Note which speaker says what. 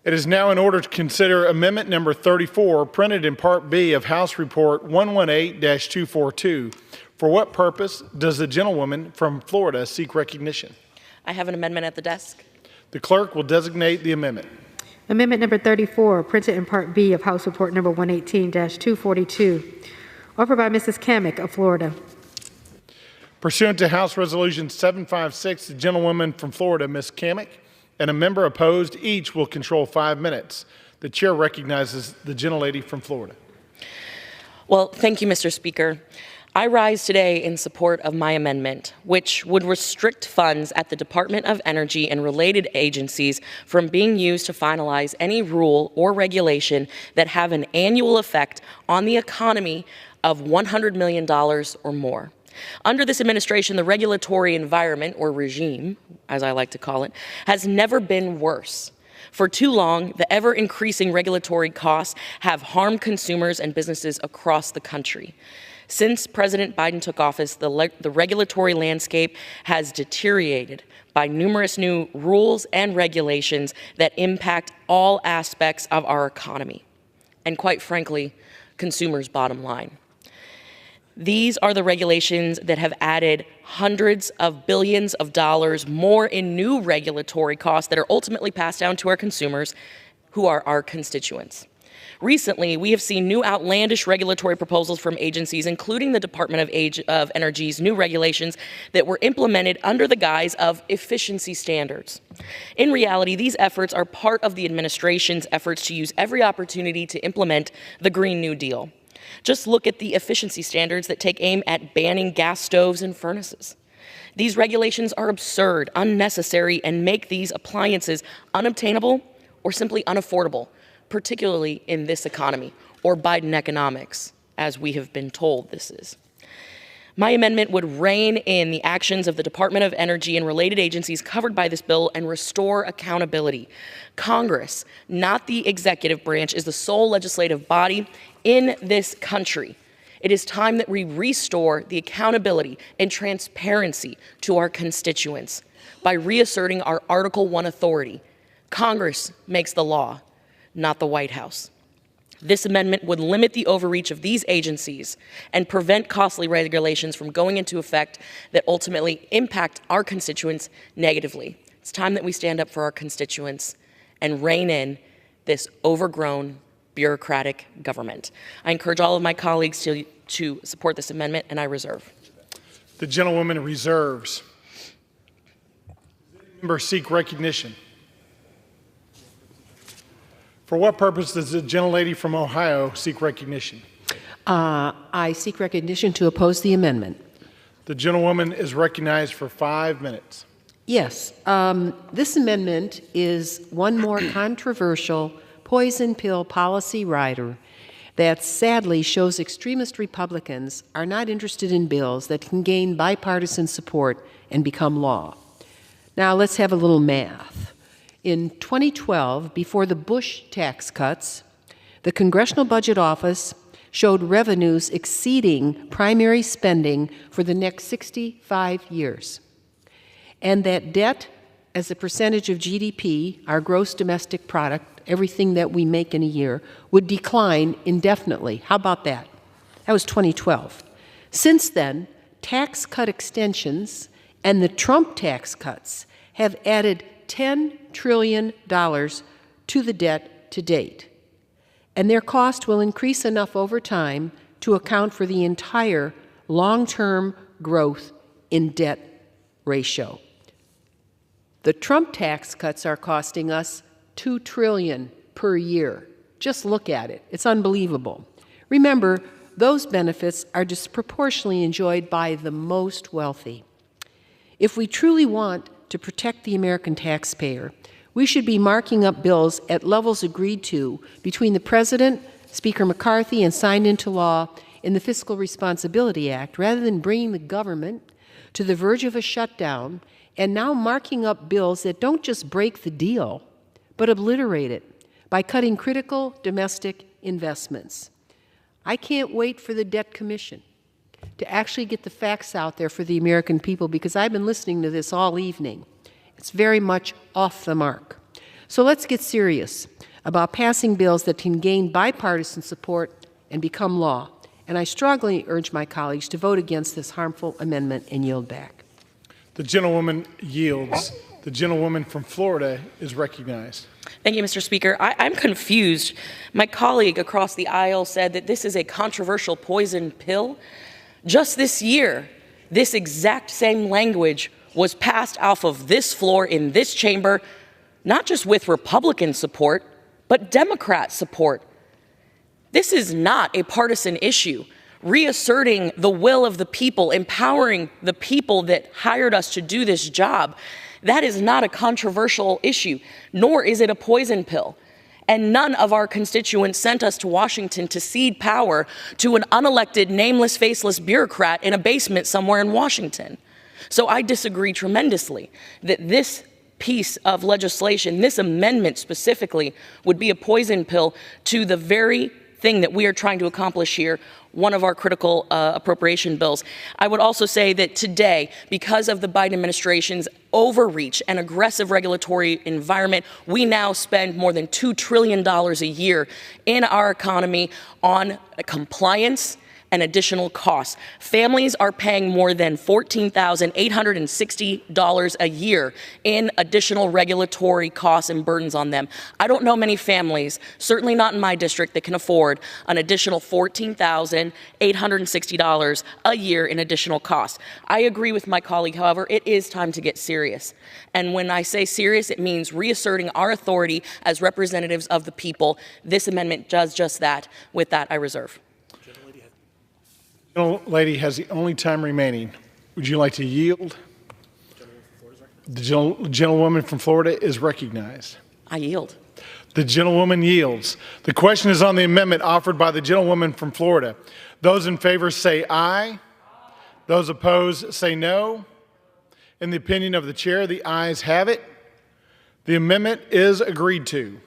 Speaker 1: It is now in order to consider Amendment Number 34, printed in Part B of House Report 118-242. For what purpose does the gentlewoman from Florida seek recognition?
Speaker 2: I have an amendment at the desk.
Speaker 1: The clerk will designate the amendment.
Speaker 3: Amendment number 34, printed in Part B of House Report number 118-242, offered by Mrs. Cammack of Florida.
Speaker 1: Pursuant to House Resolution 756, the gentlewoman from Florida, Ms. Cammack, and a member opposed, each will control 5 minutes. The chair recognizes the gentlelady from Florida.
Speaker 2: Well, thank you, Mr. Speaker. I rise today in support of my amendment, which would restrict funds at the Department of Energy and related agencies from being used to finalize any rule or regulation that have an annual effect on the economy of $100 million or more. Under this administration, the regulatory environment, or regime, as I like to call it, has never been worse. For too long, the ever-increasing regulatory costs have harmed consumers and businesses across the country. Since President Biden took office, the regulatory landscape has deteriorated by numerous new rules and regulations that impact all aspects of our economy, and quite frankly, consumers' bottom line. These are the regulations that have added hundreds of billions of dollars more in new regulatory costs that are ultimately passed down to our consumers, who are our constituents. Recently, we have seen new outlandish regulatory proposals from agencies, including the Department of Energy's new regulations that were implemented under the guise of efficiency standards. In reality, these efforts are part of the administration's efforts to use every opportunity to implement the Green New Deal. Just look at the efficiency standards that take aim at banning gas stoves and furnaces. These regulations are absurd, unnecessary, and make these appliances unobtainable or simply unaffordable, particularly in this economy, or Biden economics, as we have been told this is. My amendment would rein in the actions of the Department of Energy and related agencies covered by this bill and restore accountability. Congress, not the executive branch, is the sole legislative body in this country. It is time that we restore the accountability and transparency to our constituents by reasserting our Article I authority. Congress makes the law, not the White House. This amendment would limit the overreach of these agencies and prevent costly regulations from going into effect that ultimately impact our constituents negatively. It's time that we stand up for our constituents and rein in this overgrown bureaucratic government. I encourage all of my colleagues to support this amendment, and I reserve.
Speaker 1: The gentlewoman reserves. Member seek recognition. For what purpose does the gentlelady from Ohio seek recognition?
Speaker 4: I seek recognition to oppose the amendment.
Speaker 1: The gentlewoman is recognized for 5 minutes.
Speaker 4: Yes, this amendment is one more controversial poison pill policy rider that sadly shows extremist Republicans are not interested in bills that can gain bipartisan support and become law. Now let's have a little math. In 2012, before the Bush tax cuts, the Congressional Budget Office showed revenues exceeding primary spending for the next 65 years, and that debt as a percentage of GDP, our gross domestic product, everything that we make in a year, would decline indefinitely. How about that? That was 2012. Since then, tax cut extensions and the Trump tax cuts have added $10 trillion to the debt to date, and their cost will increase enough over time to account for the entire long-term growth in debt ratio. The Trump tax cuts are costing us $2 trillion per year. Just look at it. It's unbelievable. Remember, those benefits are disproportionately enjoyed by the most wealthy. If we truly want to protect the American taxpayer, we should be marking up bills at levels agreed to between the President, Speaker McCarthy, and signed into law in the Fiscal Responsibility Act, rather than bringing the government to the verge of a shutdown and now marking up bills that don't just break the deal, but obliterate it by cutting critical domestic investments. I can't wait for the Debt Commission to actually get the facts out there for the American people, because I've been listening to this all evening. It's very much off the mark. So let's get serious. about passing bills that can gain bipartisan support and become law. And I strongly urge my colleagues to vote against this harmful amendment and yield back.
Speaker 1: The gentlewoman yields. The gentlewoman from Florida is recognized.
Speaker 2: Thank you, Mr. Speaker. I'm confused. My colleague across the aisle said that this is a controversial poison pill. Just this year, this exact same language was passed off of this floor in this chamber, not just with Republican support, but Democrat support. This is not a partisan issue. Reasserting the will of the people, empowering the people that hired us to do this job, that is not a controversial issue, nor is it a poison pill. And none of our constituents sent us to Washington to cede power to an unelected, nameless, faceless bureaucrat in a basement somewhere in Washington. So I disagree tremendously that this piece of legislation, this amendment specifically, would be a poison pill to the very thing that we are trying to accomplish here, one of our critical appropriation bills. I would also say that today, because of the Biden administration's overreach and aggressive regulatory environment, we now spend more than $2 trillion a year in our economy on compliance and additional costs. Families are paying more than $14,860 a year in additional regulatory costs and burdens on them. I don't know many families, certainly not in my district, that can afford an additional $14,860 a year in additional costs. I agree with my colleague, however, it is time to get serious. And when I say serious, it means reasserting our authority as representatives of the people. This amendment does just that. With that, I reserve.
Speaker 1: The lady has the only time remaining. Would you like to yield? The gentlewoman from Florida is recognized.
Speaker 2: I yield.
Speaker 1: The gentlewoman yields. The question is on the amendment offered by the gentlewoman from Florida. Those in favor say aye. Those opposed say no. In the opinion of the chair, the ayes have it. The amendment is agreed to.